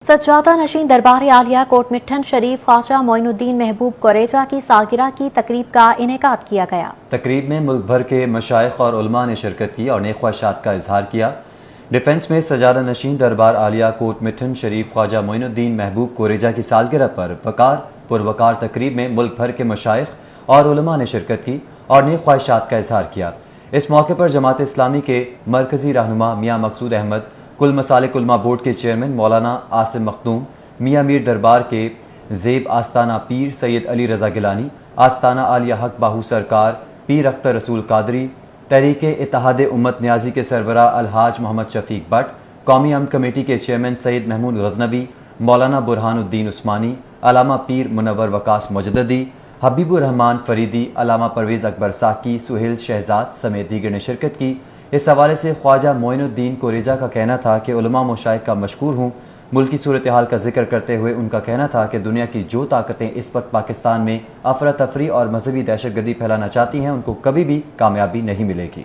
سجادہ نشین دربار عالیہ کوٹ مٹھن شریف خواجہ معین الدین محبوب قریجہ کی سالگرہ کی تقریب کا انعقاد کیا گیا۔ تقریب میں ملک بھر کے مشائخ اور علماء نے شرکت کی اور نیک خواہشات کا اظہار کیا۔ ڈیفنس میں سجادہ نشین دربار عالیہ کوٹ مٹھن شریف خواجہ معین الدین محبوب قریجہ کی سالگرہ پر پروقار تقریب میں ملک بھر کے مشائخ اور علماء نے شرکت کی اور نیک خواہشات کا اظہار کیا۔ اس موقع پر جماعت اسلامی کے مرکزی رہنما میاں مقصود احمد، کل مسالک علماء بورڈ کے چیئرمین مولانا عاصم مخدوم، میاں میر دربار کے زیب آستانہ پیر سید علی رضا گیلانی، آستانہ عالیہ حق باہو سرکار پیر اختر رسول قادری، تحریک اتحاد امت نیازی کے سربراہ الحاج محمد شفیق بٹ، قومی امن کمیٹی کے چیئرمین سید محمود غزنوی، مولانا برہان الدین عثمانی، علامہ پیر منور وقاص مجددی، حبیب الرحمان فریدی، علامہ پرویز اکبر ساکی، سہیل شہزاد سمیت دیگر نے شرکت کی۔ اس حوالے سے خواجہ معین الدین قریجہ کا کہنا تھا کہ علماء مشائخ کا مشکور ہوں۔ ملکی صورتحال کا ذکر کرتے ہوئے ان کا کہنا تھا کہ دنیا کی جو طاقتیں اس وقت پاکستان میں افراتفری اور مذہبی دہشت گردی پھیلانا چاہتی ہیں ان کو کبھی بھی کامیابی نہیں ملے گی۔